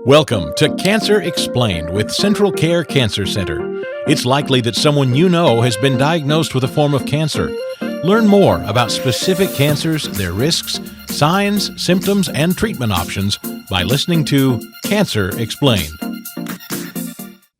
Welcome to Cancer Explained with Central Care Cancer Center. It's likely that someone you know has been diagnosed with a form of cancer. Learn more about specific cancers, their risks, signs, symptoms, and treatment options by listening to Cancer Explained.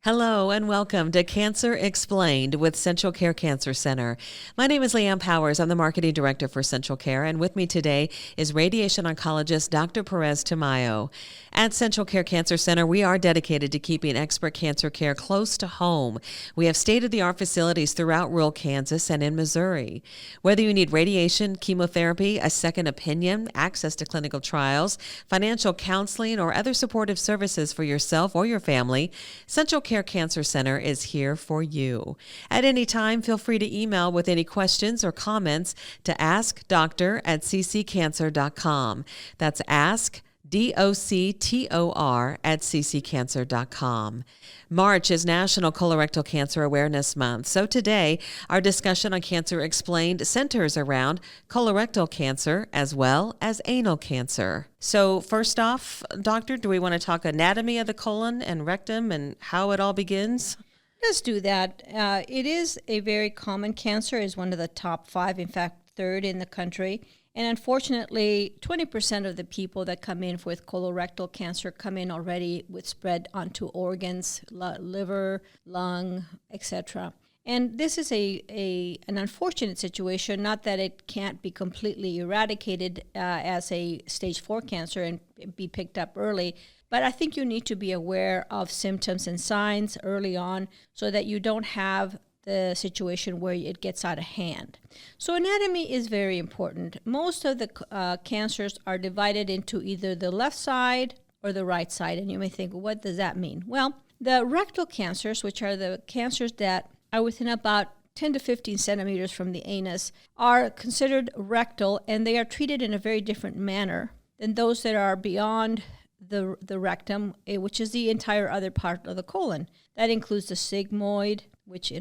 Hello and welcome to Cancer Explained with Central Care Cancer Center. My name is Leanne Powers. I'm the Marketing Director for Central Care, and with me today is radiation oncologist Dr. Perez-Tamayo. At Central Care Cancer Center, we are dedicated to keeping expert cancer care close to home. We have state-of-the-art facilities throughout rural Kansas and in Missouri. Whether you need radiation, chemotherapy, a second opinion, access to clinical trials, financial counseling, or other supportive services for yourself or your family, Central Care Cancer Center is here for you. At any time, feel free to email with any questions or comments to askdoctor@cccancer.com. That's askdoctor@cccancer.com. March is National Colorectal Cancer Awareness Month. So today, our discussion on Cancer Explained centers around colorectal cancer as well as anal cancer. So first off, doctor, do we want to talk anatomy of the colon and rectum and how it all begins? Let's do that. It is a very common cancer. It's one of the top 5, in fact, 3rd in the country. And unfortunately, 20% of the people that come in with colorectal cancer come in already with spread onto organs, liver, lung, etc. And this is an unfortunate situation, not that it can't be completely eradicated as a stage 4 cancer and be picked up early, but I think you need to be aware of symptoms and signs early on so that you don't have the situation where it gets out of hand. So anatomy is very important. Most of the cancers are divided into either the left side or the right side. And you may think, well, what does that mean? Well, the rectal cancers, which are the cancers that are within about 10 to 15 centimeters from the anus, are considered rectal, and they are treated in a very different manner than those that are beyond the rectum, which is the entire other part of the colon. That includes the sigmoid, which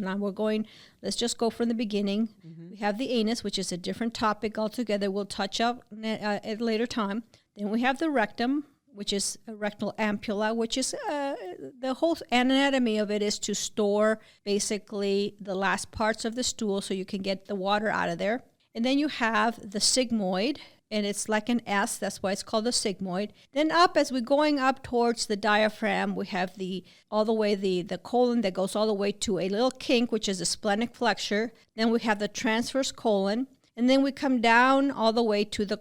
let's just go from the beginning. Mm-hmm. We have the anus, which is a different topic altogether. We'll touch up at a later time. Then we have the rectum, which is a rectal ampulla, which is the whole anatomy of it is to store basically the last parts of the stool so you can get the water out of there. And then you have the sigmoid, and it's like an S, that's why it's called the sigmoid. Then as we're going up towards the diaphragm, we have the colon that goes all the way to a little kink, which is the splenic flexure. Then we have the transverse colon, and then we come down all the way to the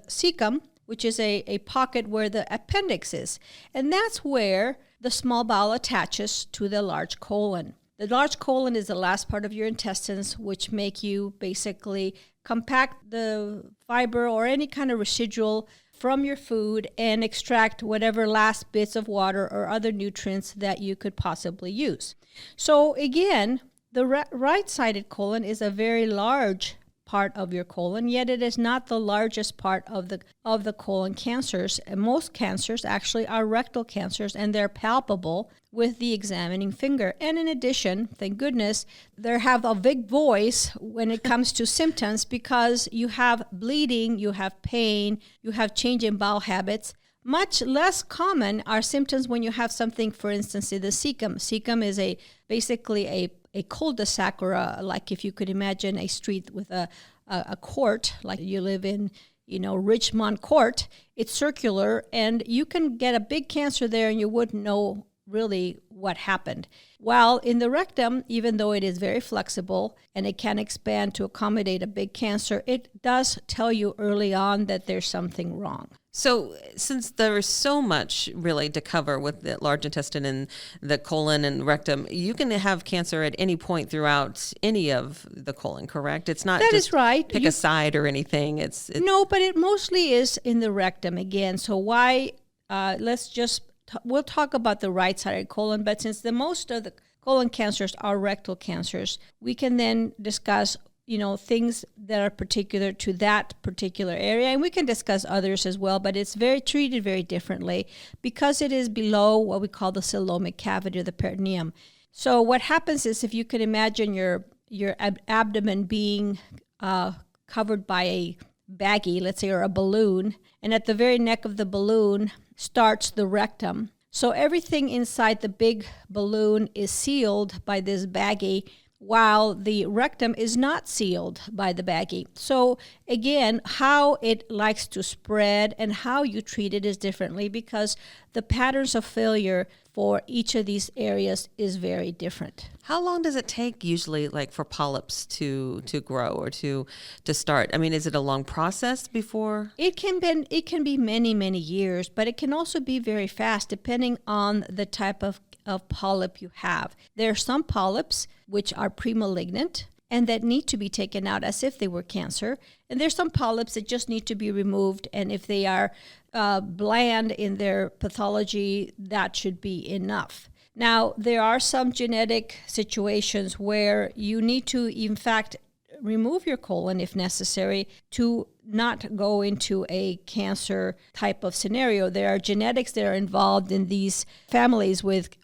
cecum, which is a pocket where the appendix is. And that's where the small bowel attaches to the large colon. The large colon is the last part of your intestines, which make you basically compact the fiber or any kind of residual from your food and extract whatever last bits of water or other nutrients that you could possibly use. So again, the right-sided colon is a very large part of your colon, yet it is not the largest part of the colon cancers. And most cancers actually are rectal cancers, and they're palpable with the examining finger. And in addition, thank goodness, they have a big voice when it comes to symptoms because you have bleeding, you have pain, you have change in bowel habits. Much less common are symptoms when you have something, for instance, in the cecum. Cecum is basically a cul-de-sac, or like if you could imagine a street with a court, like you live in, Richmond Court. It's circular, and you can get a big cancer there and you wouldn't know really what happened. While in the rectum, even though it is very flexible and it can expand to accommodate a big cancer, it does tell you early on that there's something wrong. So since there is so much really to cover with the large intestine and the colon and rectum, you can have cancer at any point throughout any of the colon, correct? It's not that just is right. Pick a side or anything. It's No, but it mostly is in the rectum again. So why, we'll talk about the right-sided colon, but since most of the colon cancers are rectal cancers, we can then discuss things that are particular to that particular area. And we can discuss others as well, but it's treated very differently because it is below what we call the coelomic cavity or the peritoneum. So what happens is, if you can imagine your abdomen being covered by a baggie, let's say, or a balloon, and at the very neck of the balloon starts the rectum. So everything inside the big balloon is sealed by this baggie, while the rectum is not sealed by the baggie. So again, how it likes to spread and how you treat it is differently, because the patterns of failure for each of these areas is very different. How long does it take usually, like, for polyps to grow or to start? I mean, is it a long process before? It can be many, many years, but it can also be very fast depending on the type of polyp you have. There are some polyps which are premalignant and that need to be taken out as if they were cancer. And there's some polyps that just need to be removed, and if they are bland in their pathology, that should be enough. Now, there are some genetic situations where you need to, in fact, remove your colon if necessary to not go into a cancer type of scenario. There are genetics that are involved in these families with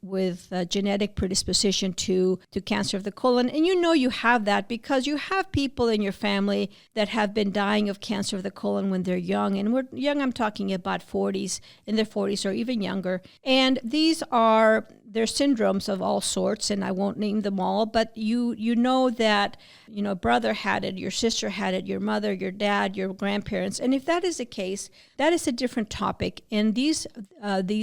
genetic predisposition to cancer of the colon. And you know you have that because you have people in your family that have been dying of cancer of the colon when they're young. And we're young, I'm talking about 40s, in their 40s or even younger. And these are their syndromes of all sorts, and I won't name them all, but you know that, brother had it, your sister had it, your mother, your dad, your grandparents. And if that is the case, that is a different topic. And these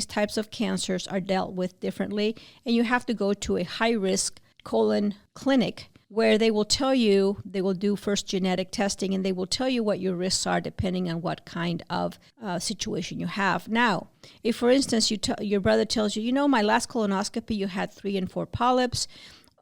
types of cancers are dealt with differently, and you have to go to a high-risk colon clinic where they will do first genetic testing, and they will tell you what your risks are depending on what kind of situation you have. Now, if, for instance, your brother tells you, my last colonoscopy, you had 3 and 4 polyps,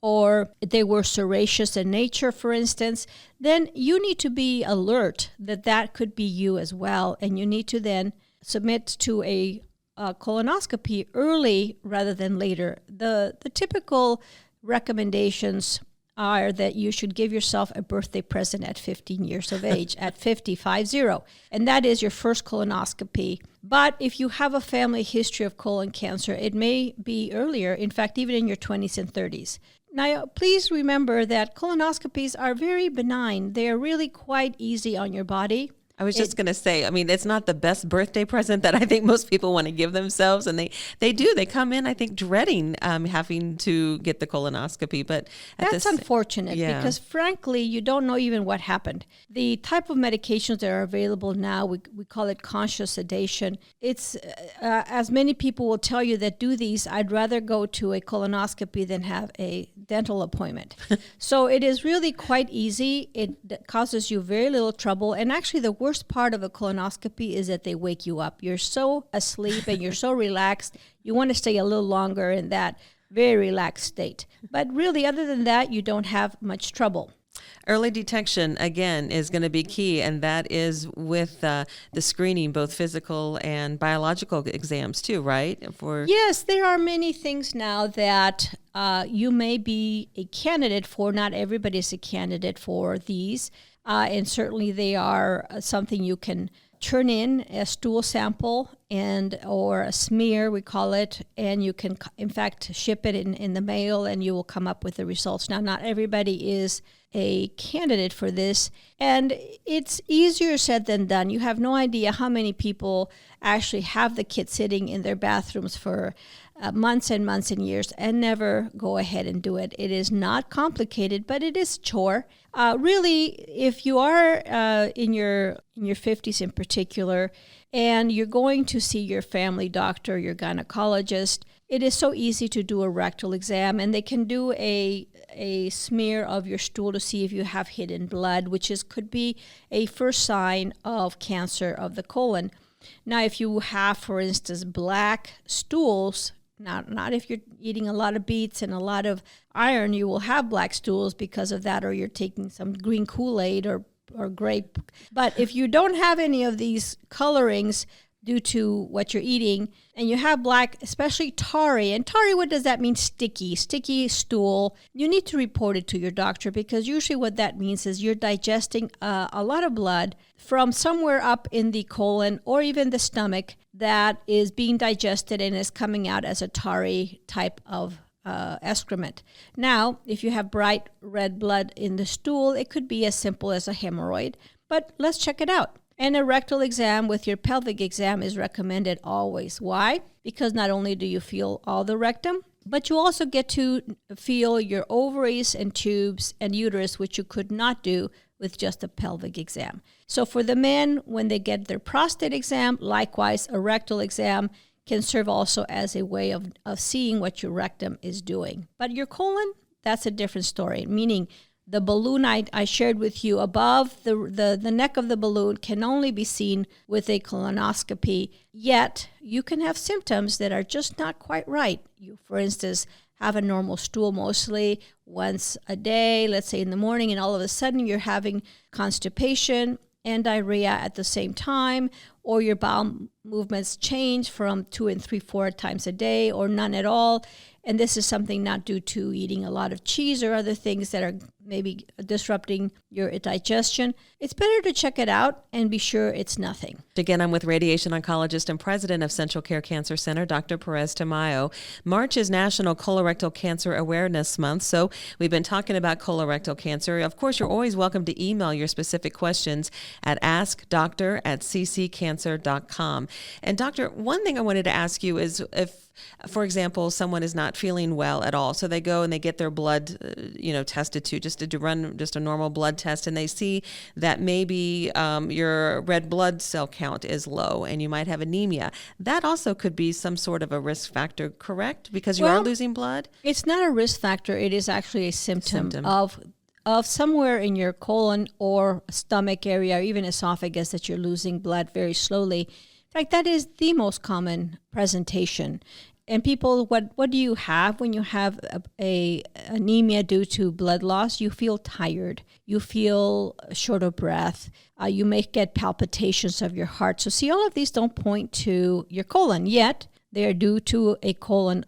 or they were serraceous in nature, for instance, then you need to be alert that could be you as well, and you need to then submit to a colonoscopy early rather than later. The typical recommendations are that you should give yourself a birthday present at 15 years of age, at 50, and that is your first colonoscopy. But if you have a family history of colon cancer, it may be earlier, in fact, even in your 20s and 30s. Now, please remember that colonoscopies are very benign. They are really quite easy on your body. I was just going to say, I mean, it's not the best birthday present that I think most people want to give themselves. And they come in, I think, dreading having to get the colonoscopy. But that's unfortunate because, frankly, you don't know even what happened. The type of medications that are available now, we call it conscious sedation. It's, as many people will tell you that do these, I'd rather go to a colonoscopy than have a dental appointment. So it is really quite easy. It causes you very little trouble. And actually, the worst part of a colonoscopy is that they wake you up. You're so asleep and you're so relaxed. You want to stay a little longer in that very relaxed state. But really, other than that, you don't have much trouble. Early detection, again, is going to be key, and that is with the screening, both physical and biological exams too, right? Yes, there are many things now that you may be a candidate for. Not everybody is a candidate for these. And certainly they are something you can turn in, a stool sample or a smear, we call it, and you can, in fact, ship it in the mail, and you will come up with the results. Now, not everybody is a candidate for this, and it's easier said than done. You have no idea how many people actually have the kit sitting in their bathrooms for months and months and years and never go ahead and do it. It is not complicated, but it is a chore. Really, if you are in your 50s in particular, and you're going to see your family doctor, your gynecologist, it is so easy to do a rectal exam, and they can do a smear of your stool to see if you have hidden blood, which could be a first sign of cancer of the colon. Now, if you have, for instance, black stools, not if you're eating a lot of beets and a lot of iron, you will have black stools because of that, or you're taking some green Kool-Aid or grape. But if you don't have any of these colorings due to what you're eating, and you have black, especially tarry, and tarry, what does that mean? Sticky stool. You need to report it to your doctor, because usually what that means is you're digesting a lot of blood from somewhere up in the colon or even the stomach that is being digested and is coming out as a tarry type of excrement. Now, if you have bright red blood in the stool, it could be as simple as a hemorrhoid, but let's check it out. And a rectal exam with your pelvic exam is recommended always. Why? Because not only do you feel all the rectum, but you also get to feel your ovaries and tubes and uterus, which you could not do with just a pelvic exam. So for the men, when they get their prostate exam, likewise, a rectal exam can serve also as a way of seeing what your rectum is doing. But your colon, that's a different story, meaning the balloon I shared with you above the neck of the balloon can only be seen with a colonoscopy, yet you can have symptoms that are just not quite right. You, for instance, have a normal stool mostly once a day, let's say in the morning, and all of a sudden you're having constipation and diarrhea at the same time, or your bowel movements change from 2 and 3/4 times a day or none at all. And this is something not due to eating a lot of cheese or other things that are maybe disrupting your digestion. It's better to check it out and be sure it's nothing. Again, I'm with radiation oncologist and president of Central Care Cancer Center, Dr. Perez-Tamayo. March is National Colorectal Cancer Awareness Month, so we've been talking about colorectal cancer. Of course, you're always welcome to email your specific questions at askdoctor@cccancer.com. And doctor, one thing I wanted to ask you is if, for example, someone is not feeling well at all, so they go and they get their blood, tested to run just a normal blood test, and they see that maybe your red blood cell count is low and you might have anemia. That also could be some sort of a risk factor, correct? Because you are losing blood? It's not a risk factor. It is actually a symptom. Of somewhere in your colon or stomach area or even esophagus that you're losing blood very slowly. In fact, that is the most common presentation. And people, what do you have when you have a anemia due to blood loss? You feel tired. You feel short of breath. You may get palpitations of your heart. So see, all of these don't point to your colon, yet they are due to a colon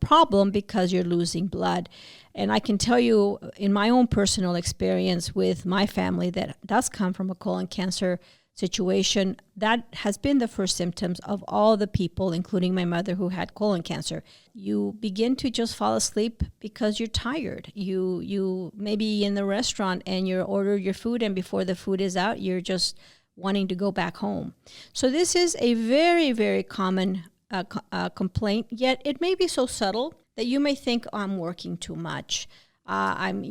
problem because you're losing blood. And I can tell you in my own personal experience with my family that does come from a colon cancer situation, that has been the first symptoms of all the people, including my mother who had colon cancer. You begin to just fall asleep because you're tired. You may be in the restaurant and you order your food, and before the food is out, you're just wanting to go back home. So this is a very, very common complaint, yet it may be so subtle that you may think, I'm working too much. I'm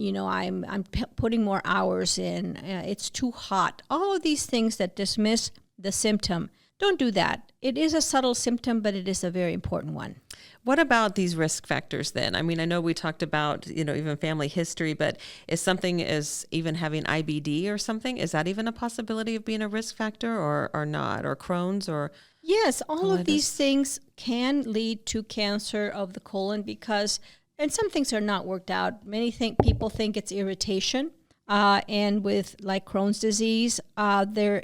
putting more hours in. It's too hot. All of these things that dismiss the symptom. Don't do that. It is a subtle symptom, but it is a very important one. What about these risk factors then? I mean, I know we talked about, even family history, but is something as even having IBD or something, is that even a possibility of being a risk factor or not? Or Crohn's or... Yes, all colitis? of these things can lead to cancer of the colon because... And some things are not worked out. People think it's irritation. And with like Crohn's disease, there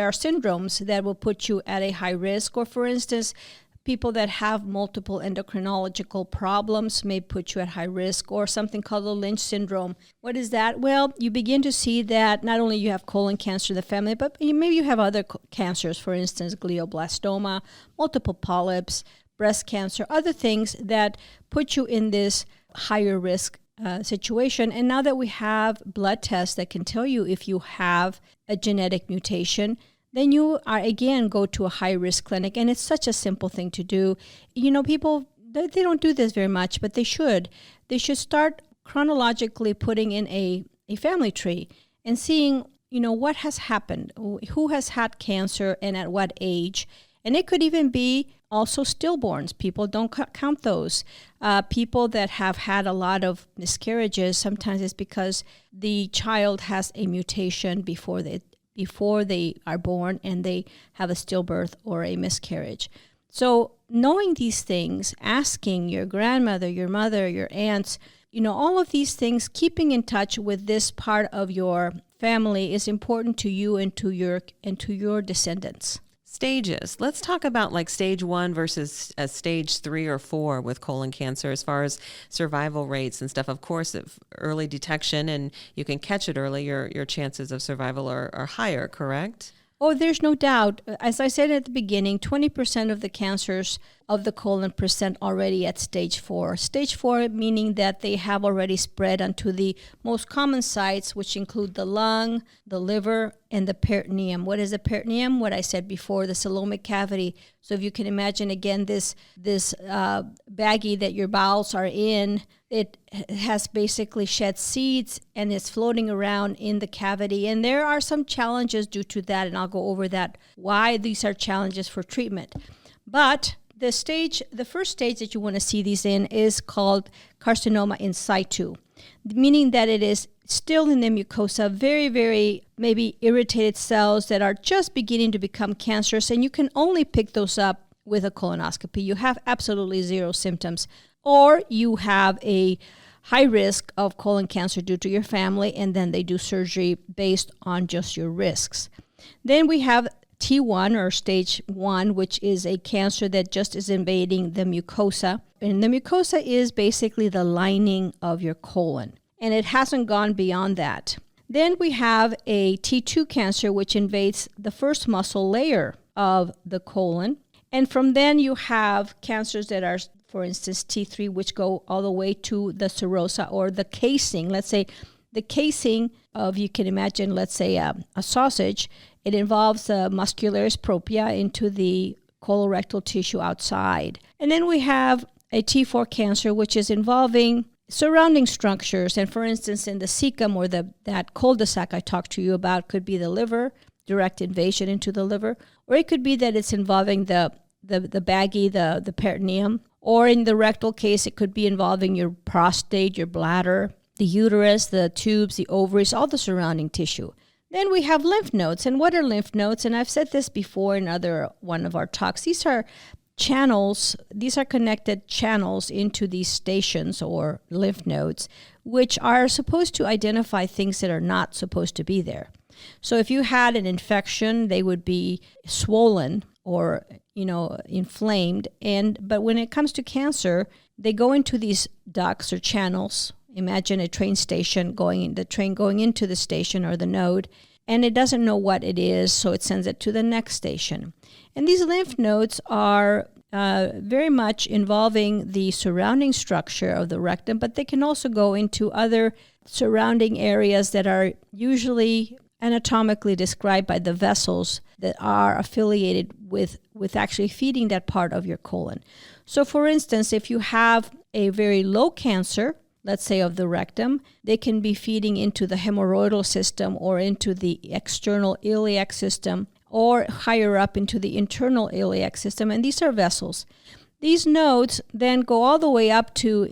are syndromes that will put you at a high risk. Or for instance, people that have multiple endocrinological problems may put you at high risk, or something called the Lynch syndrome. What is that? Well, you begin to see that not only you have colon cancer in the family, but maybe you have other cancers, for instance, glioblastoma, multiple polyps, breast cancer, other things that put you in this higher risk situation. And now that we have blood tests that can tell you if you have a genetic mutation, then you are again go to a high risk clinic. And it's such a simple thing to do. People, they don't do this very much, but they should. They should start chronologically putting in a family tree and seeing, what has happened, who has had cancer and at what age. And it could even be also stillborns. People don't count those. People that have had a lot of miscarriages, sometimes it's because the child has a mutation before they are born and they have a stillbirth or a miscarriage. So knowing these things, asking your grandmother, your mother, your aunts, all of these things, keeping in touch with this part of your family is important to you and to your descendants. Stages. Let's talk about like stage 1 versus stage 3 or 4 with colon cancer as far as survival rates and stuff. Of course, if early detection and you can catch it early, your chances of survival are higher, correct? Oh, there's no doubt. As I said at the beginning, 20% of the cancers of the colon present already at stage 4. Stage 4 meaning that they have already spread onto the most common sites, which include the lung, the liver, and the peritoneum. What is the peritoneum? What I said before, the coelomic cavity. So if you can imagine again this baggie that your bowels are in, it has basically shed seeds and is floating around in the cavity. And there are some challenges due to that, and I'll go over that, why these are challenges for treatment. But the first stage that you want to see these in is called carcinoma in situ, meaning that it is still in the mucosa, very, very maybe irritated cells that are just beginning to become cancerous, and you can only pick those up with a colonoscopy. You have absolutely zero symptoms, or you have a high risk of colon cancer due to your family, and then they do surgery based on just your risks. Then we have T1 or stage 1, which is a cancer that just is invading the mucosa. And the mucosa is basically the lining of your colon, and it hasn't gone beyond that. Then we have a T2 cancer, which invades the first muscle layer of the colon. And from then you have cancers that are, for instance, T3, which go all the way to the serosa or the casing. Let's say the casing of, you can imagine, let's say a sausage. It involves muscularis propria into the colorectal tissue outside. And then we have a T4 cancer, which is involving surrounding structures. And for instance, in the cecum or that cul-de-sac I talked to you about could be the liver, direct invasion into the liver, or it could be that it's involving the baggie, the peritoneum, or in the rectal case, it could be involving your prostate, your bladder, the uterus, the tubes, the ovaries, all the surrounding tissue. Then we have lymph nodes. And what are lymph nodes? And I've said this before in one of our talks. These are channels, these are connected channels into these stations or lymph nodes, which are supposed to identify things that are not supposed to be there. So if you had an infection, they would be swollen or, inflamed. But when it comes to cancer, they go into these ducts or channels. Imagine a train station the train going into the station or the node, and it doesn't know what it is, so it sends it to the next station. And these lymph nodes are very much involving the surrounding structure of the rectum, but they can also go into other surrounding areas that are usually anatomically described by the vessels that are affiliated with actually feeding that part of your colon. So for instance, if you have a very low cancer, let's say of the rectum, they can be feeding into the hemorrhoidal system or into the external iliac system or higher up into the internal iliac system, and these are vessels. These nodes then go all the way up to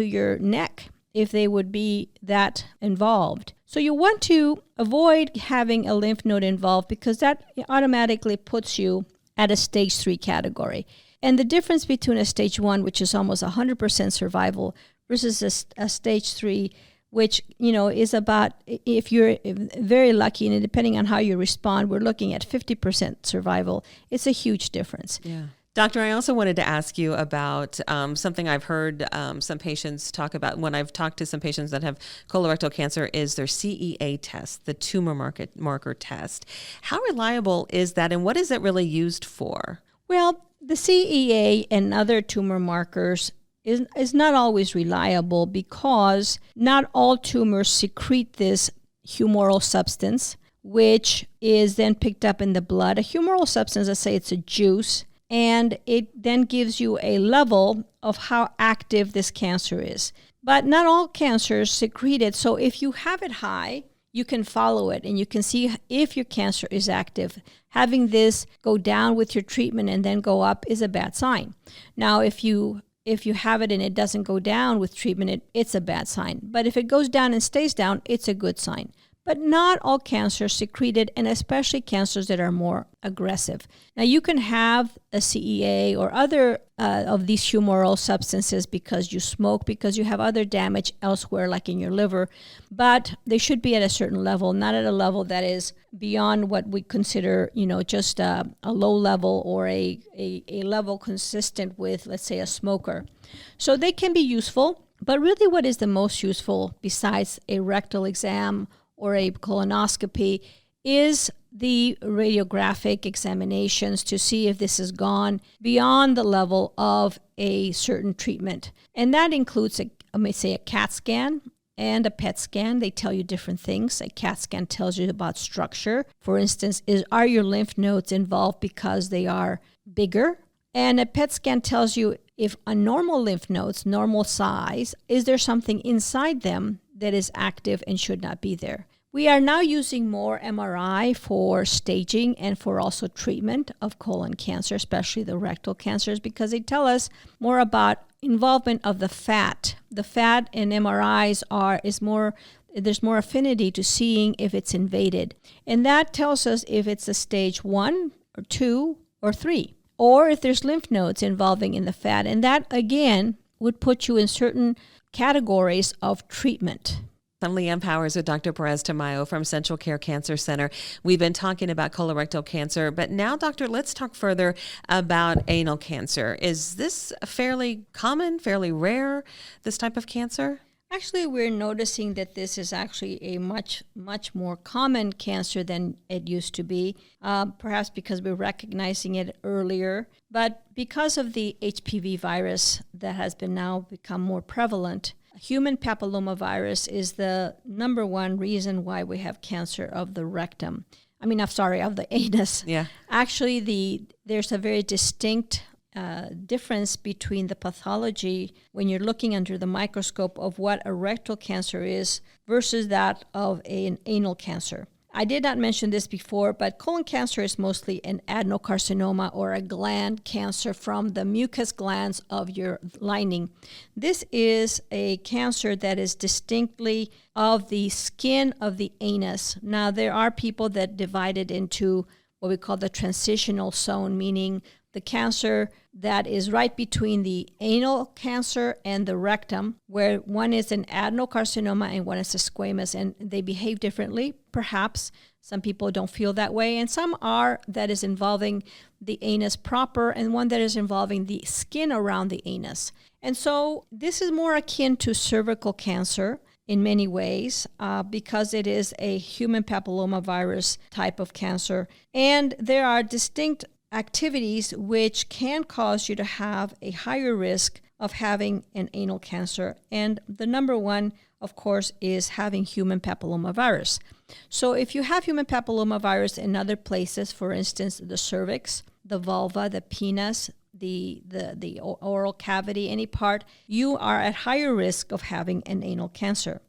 your neck if they would be that involved. So you want to avoid having a lymph node involved because that automatically puts you at a stage 3 category. And the difference between a stage 1, which is almost 100% survival, versus a stage 3, which, is about, if you're very lucky, and depending on how you respond, we're looking at 50% survival. It's a huge difference. Yeah. Doctor, I also wanted to ask you about something I've heard some patients talk about when I've talked to some patients that have colorectal cancer is their CEA test, the tumor marker test. How reliable is that, and what is it really used for? Well, the CEA and other tumor markers is not always reliable because not all tumors secrete this humoral substance, which is then picked up in the blood. A humoral substance, let's say it's a juice, and it then gives you a level of how active this cancer is. But not all cancers secrete it, so if you have it high, you can follow it and you can see if your cancer is active. Having this go down with your treatment and then go up is a bad sign. Now, if you have it and it doesn't go down with treatment, it's a bad sign. But if it goes down and stays down, it's a good sign. But not all cancers secrete it, and especially cancers that are more aggressive. Now, you can have a CEA or other of these humoral substances because you smoke, because you have other damage elsewhere, like in your liver, but they should be at a certain level, not at a level that is beyond what we consider, just a low level or a level consistent with, let's say, a smoker. So they can be useful, but really what is the most useful besides a rectal exam or a colonoscopy is the radiographic examinations to see if this has gone beyond the level of a certain treatment. And that includes, a CAT scan and a PET scan. They tell you different things. A CAT scan tells you about structure. For instance, are your lymph nodes involved because they are bigger? And a PET scan tells you if a normal lymph nodes, normal size, is there something inside them that is active and should not be there? We are now using more MRI for staging and for also treatment of colon cancer, especially the rectal cancers, because they tell us more about involvement of the fat. The fat in MRIs there's more affinity to seeing if it's invaded. And that tells us if it's a stage 1 or 2 or 3, or if there's lymph nodes involving in the fat. And that, again, would put you in certain categories of treatment. I'm Leanne Powers with Dr. Perez-Tamayo from Central Care Cancer Center. We've been talking about colorectal cancer, but now, doctor, let's talk further about anal cancer. Is this fairly common, fairly rare, this type of cancer? Actually, we're noticing that this is actually a much, much more common cancer than it used to be, perhaps because we're recognizing it earlier. But because of the HPV virus that has now become more prevalent, human papillomavirus is the number one reason why we have cancer of the rectum. Of the anus. Yeah. Actually, there's a very distinct difference between the pathology when you're looking under the microscope of what a rectal cancer is versus that of an anal cancer. I did not mention this before, but colon cancer is mostly an adenocarcinoma or a gland cancer from the mucous glands of your lining. This is a cancer that is distinctly of the skin of the anus. Now, there are people that divide it into what we call the transitional zone, meaning the cancer that is right between the anal cancer and the rectum, where one is an adenocarcinoma and one is a squamous, and they behave differently. Perhaps some people don't feel that way, and some are that is involving the anus proper, and one that is involving the skin around the anus. And so this is more akin to cervical cancer in many ways because it is a human papillomavirus type of cancer. And there are distinct activities which can cause you to have a higher risk of having an anal cancer. And the number one, of course, is having human papillomavirus. So if you have human papillomavirus in other places, for instance, the cervix, the vulva, the penis, the oral cavity, any part, you are at higher risk of having an anal cancer.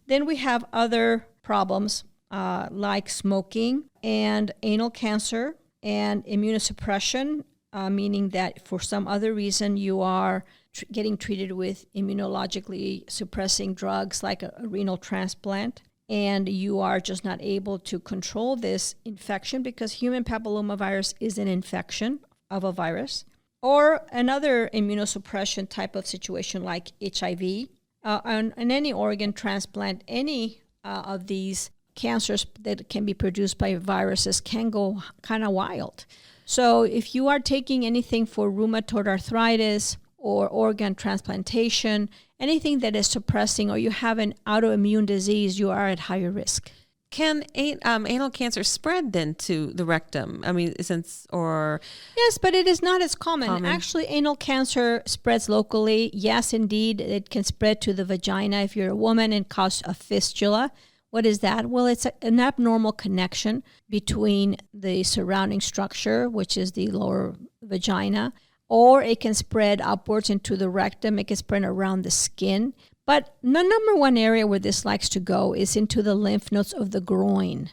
Then we have other problems like smoking and anal cancer, and immunosuppression, meaning that for some other reason you are getting treated with immunologically suppressing drugs like a renal transplant, and you are just not able to control this infection because human papillomavirus is an infection of a virus, or another immunosuppression type of situation like HIV, and any organ transplant, any of these cancers that can be produced by viruses can go kind of wild. So if you are taking anything for rheumatoid arthritis or organ transplantation, anything that is suppressing, or you have an autoimmune disease, you are at higher risk. Can anal cancer spread then to the rectum? Yes, but it is not as common. Actually, anal cancer spreads locally. Yes, indeed, it can spread to the vagina if you're a woman and cause a fistula. What is that? Well, it's an abnormal connection between the surrounding structure, which is the lower vagina, or it can spread upwards into the rectum. It can spread around the skin. But the number one area where this likes to go is into the lymph nodes of the groin.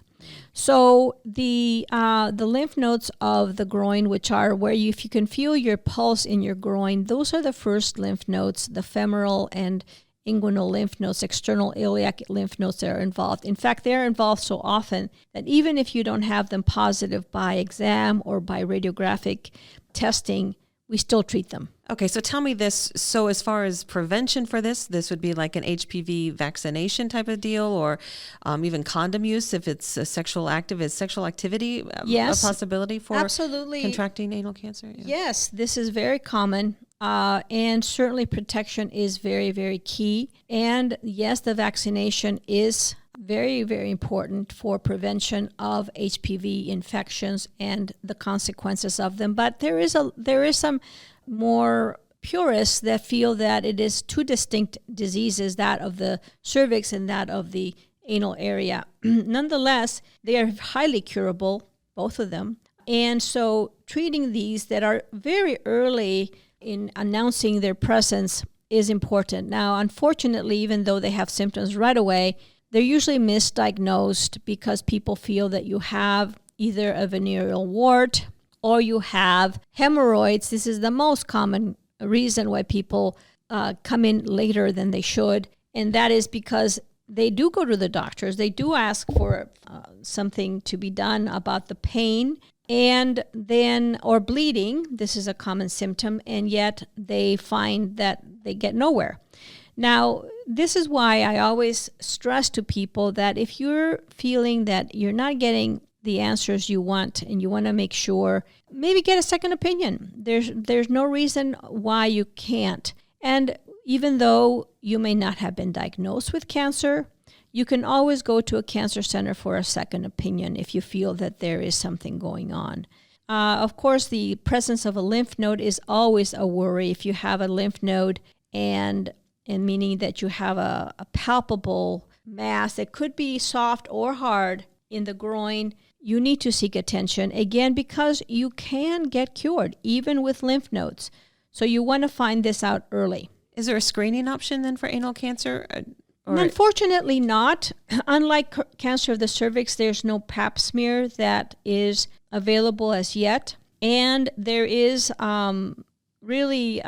So the lymph nodes of the groin, which are where if you can feel your pulse in your groin, those are the first lymph nodes, the femoral and inguinal lymph nodes, external iliac lymph nodes that are involved. In fact, they're involved so often that even if you don't have them positive by exam or by radiographic testing, we still treat them. Okay, so tell me this. So as far as prevention for this would be like an HPV vaccination type of deal, or even condom use if it's is sexual activity yes, a possibility for absolutely contracting anal cancer? Yeah. Yes, this is very common. And certainly protection is very, very key. And yes, the vaccination is very, very important for prevention of HPV infections and the consequences of them. But there is some more purists that feel that it is two distinct diseases, that of the cervix and that of the anal area. Nonetheless, they are highly curable, both of them. And so treating these that are very early in announcing their presence is important. Now, unfortunately, even though they have symptoms right away, they're usually misdiagnosed because people feel that you have either a venereal wart or you have hemorrhoids. This is the most common reason why people come in later than they should. And that is because they do go to the doctors. They do ask for something to be done about the pain and then, or bleeding. This is a common symptom, and yet they find that they get nowhere. Now, this is why I always stress to people that if you're feeling that you're not getting the answers you want and you want to make sure, maybe get a second opinion. There's no reason why you can't. And even though you may not have been diagnosed with cancer, you can always go to a cancer center for a second opinion if you feel that there is something going on. Of course, the presence of a lymph node is always a worry. If you have a lymph node and meaning that you have a palpable mass that could be soft or hard in the groin, you need to seek attention, again, because you can get cured even with lymph nodes. So you want to find this out early. Is there a screening option then for anal cancer? Unfortunately not. Unlike cancer of the cervix, there's no pap smear that is available as yet. And there is really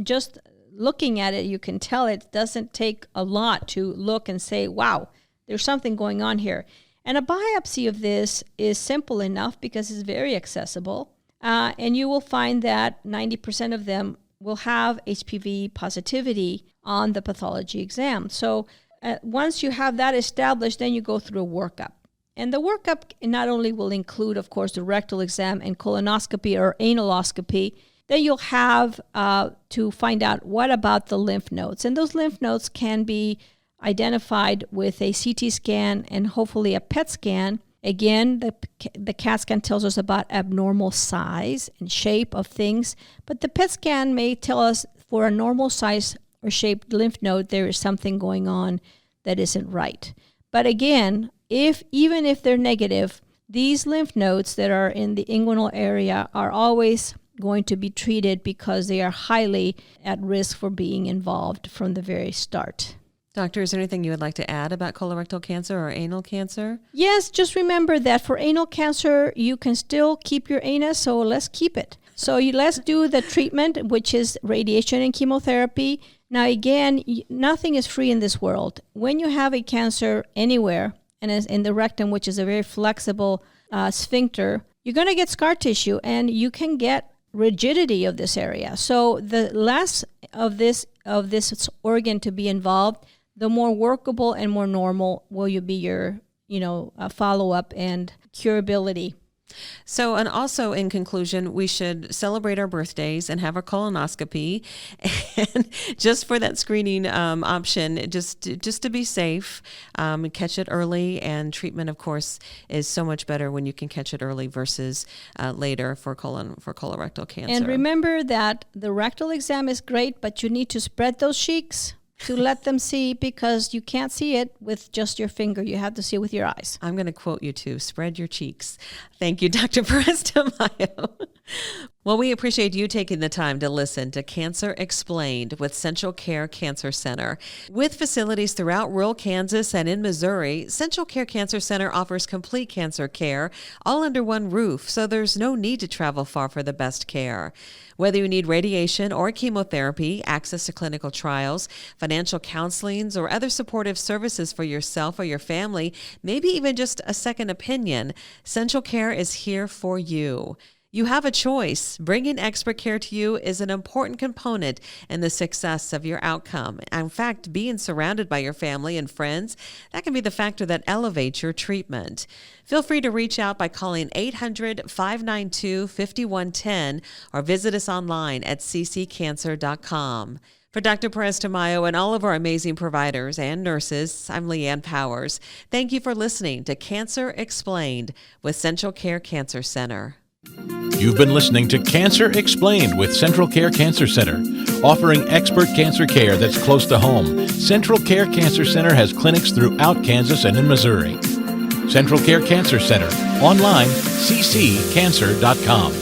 just looking at it, you can tell it doesn't take a lot to look and say, wow, there's something going on here. And a biopsy of this is simple enough because it's very accessible. And you will find that 90% of them will have HPV positivity on the pathology exam. So once you have that established, then you go through a workup. And the workup not only will include, of course, the rectal exam and colonoscopy or analoscopy, then you'll have to find out what about the lymph nodes. And those lymph nodes can be identified with a CT scan and hopefully a PET scan. Again, the CAT scan tells us about abnormal size and shape of things, but the PET scan may tell us for a normal size or shaped lymph node, there is something going on that isn't right. But again, even if they're negative, these lymph nodes that are in the inguinal area are always going to be treated because they are highly at risk for being involved from the very start. Doctor, is there anything you would like to add about colorectal cancer or anal cancer? Yes, just remember that for anal cancer, you can still keep your anus, so let's keep it. So let's do the treatment, which is radiation and chemotherapy. Now, again, nothing is free in this world. When you have a cancer anywhere, and as in the rectum, which is a very flexible sphincter, you're going to get scar tissue, and you can get rigidity of this area. So the less of this organ to be involved, the more workable and more normal will you be your, follow-up and curability. So, and also in conclusion, we should celebrate our birthdays and have our colonoscopy, and just for that screening option, just to be safe, catch it early. And treatment, of course, is so much better when you can catch it early versus later for colorectal cancer. And remember that the rectal exam is great, but you need to spread those cheeks to let them see, because you can't see it with just your finger. You have to see it with your eyes. I'm going to quote you too. Spread your cheeks. Thank you, Dr. Perez-Tamayo. Well, we appreciate you taking the time to listen to Cancer Explained with Central Care Cancer Center. With facilities throughout rural Kansas and in Missouri, Central Care Cancer Center offers complete cancer care all under one roof, so there's no need to travel far for the best care. Whether you need radiation or chemotherapy, access to clinical trials, financial counselings, or other supportive services for yourself or your family, maybe even just a second opinion, Central Care is here for you. You have a choice. Bringing expert care to you is an important component in the success of your outcome. In fact, being surrounded by your family and friends, that can be the factor that elevates your treatment. Feel free to reach out by calling 800-592-5110 or visit us online at cccancer.com. For Dr. Perez-Tamayo and all of our amazing providers and nurses, I'm Leanne Powers. Thank you for listening to Cancer Explained with Central Care Cancer Center. You've been listening to Cancer Explained with Central Care Cancer Center. Offering expert cancer care that's close to home, Central Care Cancer Center has clinics throughout Kansas and in Missouri. Central Care Cancer Center. Online, cccancer.com.